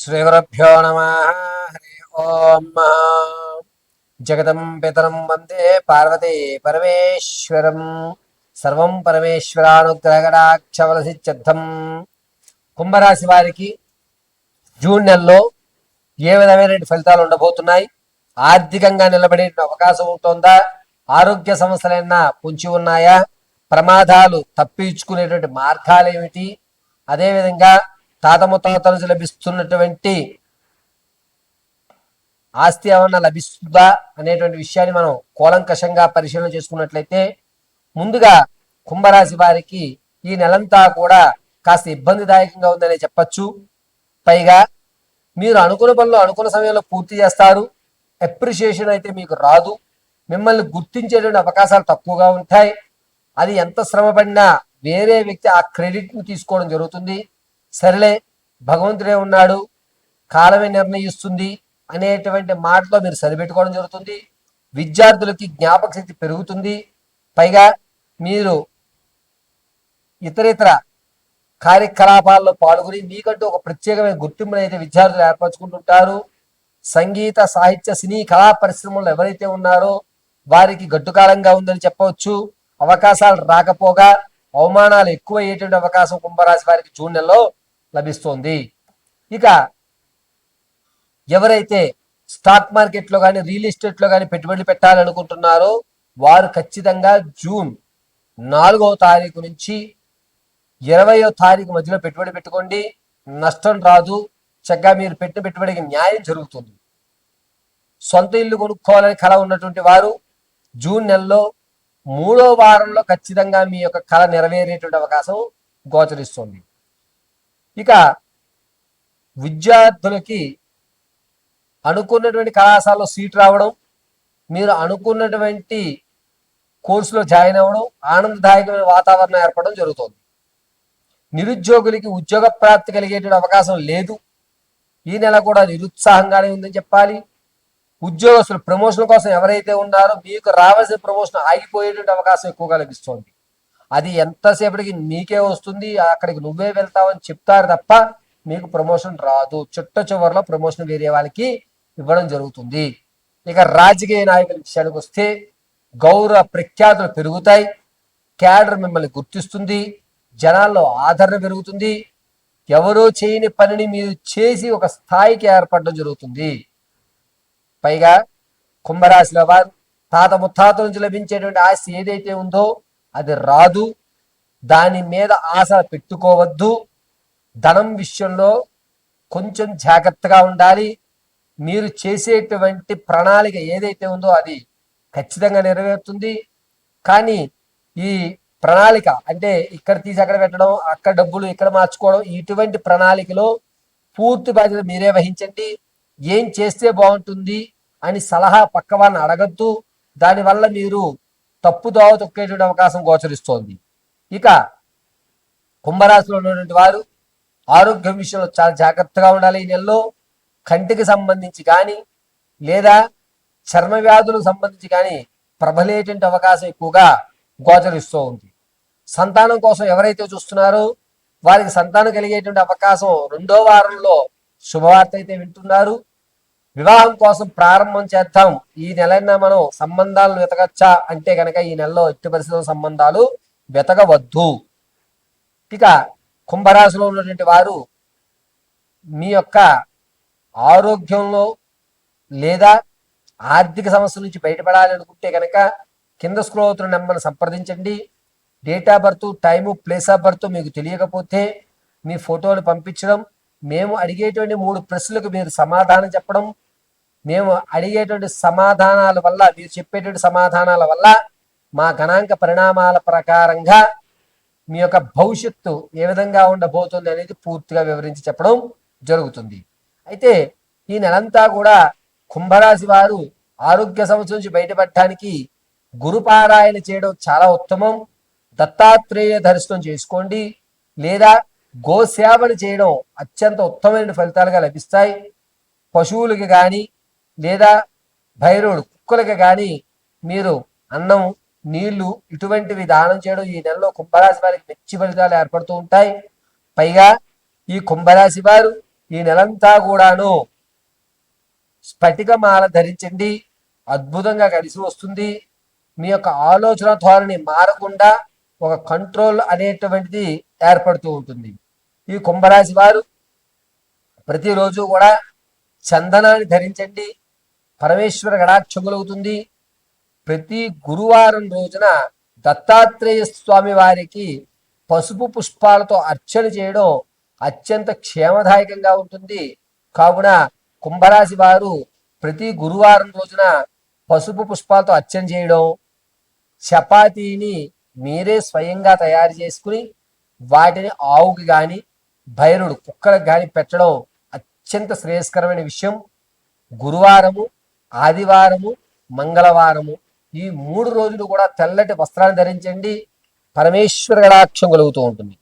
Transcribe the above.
శ్రీగురుభ్యో నమః. హరి ఓం. జగతం పితరం వందే పార్వతీ పరమేశ్వరం. సర్వం పరమేశ్వరానుగ్రహగణాక్షవలసిద్ధం. కుంభరాశి వారికి జూన్ నెలలో ఏ విధమైన ఫలితాలు ఉండబోతున్నాయి? ఆర్థికంగా నిలబడే అవకాశం ఉంటుందా? ఆరోగ్య సమస్యలైనా పొంచి ఉన్నాయా? ప్రమాదాలు తప్పించుకునేటువంటి మార్గాలు ఏమిటి? అదేవిధంగా తాత ముత్తాతల నుంచి లభిస్తున్నటువంటి ఆస్తి ఏమన్నా లభిస్తుందా అనేటువంటి విషయాన్ని మనం కూలంకషంగా పరిశీలన చేసుకున్నట్లయితే, ముందుగా కుంభరాశి వారికి ఈ నెలంతా కూడా కాస్త ఇబ్బందిదాయకంగా ఉందనే చెప్పచ్చు. పైగా మీరు అనుకున్న పనులు అనుకున్న సమయంలో పూర్తి చేస్తారు. అప్రిషియేషన్ అయితే మీకు రాదు. మిమ్మల్ని గుర్తించేటువంటి అవకాశాలు తక్కువగా ఉంటాయి. అది ఎంత శ్రమ పడినా వేరే వ్యక్తి ఆ క్రెడిట్ని తీసుకోవడం జరుగుతుంది. సరేలే, భగవంతుడే ఉన్నాడు, కాలమే నిర్ణయిస్తుంది అనేటువంటి మాటలో మీరు సరిపెట్టుకోవడం జరుగుతుంది. విద్యార్థులకి జ్ఞాపక శక్తి పెరుగుతుంది. పైగా మీరు ఇతరితర కార్యకలాపాల్లో పాల్గొని మీకంటూ ఒక ప్రత్యేకమైన గుర్తింపును అయితే విద్యార్థులు ఏర్పరచుకుంటుంటారు. సంగీత సాహిత్య సినీ కళా పరిశ్రమలో ఎవరైతే ఉన్నారో వారికి గడ్డుకాలంగా ఉందని చెప్పవచ్చు. అవకాశాలు రాకపోగా అవమానాలు ఎక్కువ అయ్యేటువంటి అవకాశం కుంభరాశి వారికి జూన్ నెలలో లభిస్తుంది. ఇక ఎవరైతే స్టాక్ మార్కెట్లో కానీ రియల్ ఎస్టేట్లో కానీ పెట్టుబడులు పెట్టాలనుకుంటున్నారో వారు ఖచ్చితంగా జూన్ 4వ తారీఖు నుంచి 20వ తారీఖు మధ్యలో పెట్టుబడి పెట్టుకోండి. నష్టం రాదు. చక్కగా మీరు పెట్టిన పెట్టుబడికి న్యాయం జరుగుతుంది. సొంత ఇల్లు కొనుక్కోవాలని కళ ఉన్నటువంటి వారు జూన్ నెలలో 3వ వారంలో ఖచ్చితంగా మీ యొక్క కళ నెరవేరేటువంటి అవకాశం గోచరిస్తుంది. ఇక విద్యార్థులకి అనుకున్నటువంటి కళాశాలలో సీట్ రావడం, మీరు అనుకున్నటువంటి కోర్సులో జాయిన్ అవ్వడం, ఆనందదాయకమైన వాతావరణం ఏర్పడడం జరుగుతుంది. నిరుద్యోగులకి ఉద్యోగ ప్రాప్తి కలిగేటువంటి అవకాశం లేదు. ఈ నెల కూడా నిరుత్సాహంగానే ఉందని చెప్పాలి. ఉద్యోగస్తులు ప్రమోషన్ కోసం ఎవరైతే ఉన్నారో మీకు రావాల్సిన ప్రమోషన్ ఆగిపోయేటువంటి అవకాశం ఎక్కువగా లభిస్తుంది. అది ఎంతసేపటికి నీకే వస్తుంది, అక్కడికి నువ్వే వెళ్తావని చెప్తారు తప్ప మీకు ప్రమోషన్ రాదు. చిట్ట చివరిలో ప్రమోషన్ వేరే వాళ్ళకి ఇవ్వడం జరుగుతుంది. ఇక రాజకీయ నాయకుల విషయానికి వస్తే గౌరవ ప్రఖ్యాతులు పెరుగుతాయి. క్యాడర్ మిమ్మల్ని గుర్తిస్తుంది. జనాల్లో ఆదరణ పెరుగుతుంది. ఎవరో చేయని పనిని మీరు చేసి ఒక స్థాయికి ఏర్పడడం జరుగుతుంది. పైగా కుంభరాశిలో వారు తాత ముత్తాతల నుంచి లభించేటువంటి ఆస్తి ఏదైతే ఉందో అది రాదు. దాని మీద ఆశ పెట్టుకోవద్దు. ధనం విషయంలో కొంచెం జాగ్రత్తగా ఉండాలి. మీరు చేసేటువంటి ప్రణాళిక ఏదైతే ఉందో అది ఖచ్చితంగా నెరవేరుతుంది. కానీ ఈ ప్రణాళిక అంటే ఇక్కడ తీసి అక్కడ పెట్టడం, అక్కడ డబ్బులు ఇక్కడ మార్చుకోవడం, ఇటువంటి ప్రణాళికలో పూర్తి బాధ్యత మీరే వహించండి. ఏం చేస్తే బాగుంటుంది అని సలహా పక్క వాళ్ళని అడగద్దు. దానివల్ల మీరు తప్పుదోవ తొక్కేటువంటి అవకాశం గోచరిస్తోంది. ఇక కుంభరాశిలో ఉన్నటువంటి వారు ఆరోగ్యం విషయంలో చాలా జాగ్రత్తగా ఉండాలి. ఈ నెలలో కంటికి సంబంధించి కానీ లేదా చర్మ వ్యాధులకు సంబంధించి కానీ ప్రబలేటువంటి అవకాశం ఎక్కువగా గోచరిస్తూ ఉంది. సంతానం కోసం ఎవరైతే చూస్తున్నారో వారికి సంతానం కలిగేటువంటి అవకాశం 2వ వారంలో శుభవార్త అయితే వింటున్నారు. వివాహం కోసం ప్రారంభం చేద్దాం, ఈ నెలైనా మనం సంబంధాలను వెతకచ్చా అంటే కనుక ఈ నెలలో ఎట్టి పరిస్థితుల్లో సంబంధాలు వెతకవద్దు. ఇక కుంభరాశిలో ఉన్నటువంటి వారు మీ యొక్క ఆరోగ్యంలో లేదా ఆర్థిక సమస్యల నుంచి బయటపడాలి అనుకుంటే కనుక కింద స్క్రోల్ అవుతున్న నెంబర్ని సంప్రదించండి. Date of birth, time, place of birth మీకు తెలియకపోతే మీ ఫోటోలు పంపించడం, మేము అడిగేటువంటి 3 ప్రశ్నలకు మీరు సమాధానం చెప్పడం, మేము అడిగేటువంటి సమాధానాల వల్ల మీరు చెప్పేటువంటి సమాధానాల వల్ల మా గణాంక పరిణామాల ప్రకారంగా మీ యొక్క భవిష్యత్తు ఏ విధంగా ఉండబోతుంది అనేది పూర్తిగా వివరించి చెప్పడం జరుగుతుంది. అయితే ఈ నెలంతా కూడా కుంభరాశి వారు ఆరోగ్య సమస్య నుంచి బయటపడటానికి గురుపారాయణ చేయడం చాలా ఉత్తమం. దత్తాత్రేయ దర్శనం చేసుకోండి లేదా గోసేవలు చేయడం అత్యంత ఉత్తమమైన ఫలితాలుగా లభిస్తాయి. పశువులకి కానీ లేదా భైరవుడు కుక్కలకి కానీ మీరు అన్నం, నీళ్లు ఇటువంటివి దానం చేయడం ఈ నెలలో కుంభరాశి వారికి మంచి ఫలితాలు ఏర్పడుతూ ఉంటాయి. పైగా ఈ కుంభరాశి వారు ఈ నెలంతా కూడాను స్ఫటికమాల ధరించండి, అద్భుతంగా కలిసి వస్తుంది. మీ యొక్క ఆలోచన ధోరణి మారకుండా ఒక కంట్రోల్ అనేటువంటిది ఏర్పడుతూ ఉంటుంది. ఈ కుంభరాశి వారు ప్రతిరోజు కూడా చందనాన్ని ధరించండి, పరమేశ్వర కటాక్షం కలుగుతుంది. ప్రతి గురువారం రోజున దత్తాత్రేయ స్వామి వారికి పసుపు పుష్పాలతో అర్చన చేయడం అత్యంత క్షేమదాయకంగా ఉంటుంది. కావున కుంభరాశి వారు ప్రతి గురువారం రోజున పసుపు పుష్పాలతో అర్చన చేయడం, చపాతీని మీరే స్వయంగా తయారు చేసుకుని వాటిని ఆవుకి కానీ భైరుడు కుక్కలకు కానీ పెట్టడం అత్యంత శ్రేయస్కరమైన విషయం. గురువారము, ఆదివారము, మంగళవారము ఈ 3 రోజులు కూడా తెల్లటి వస్త్రాన్ని ధరించండి, పరమేశ్వర కటాక్షం కలుగుతూ ఉంటుంది.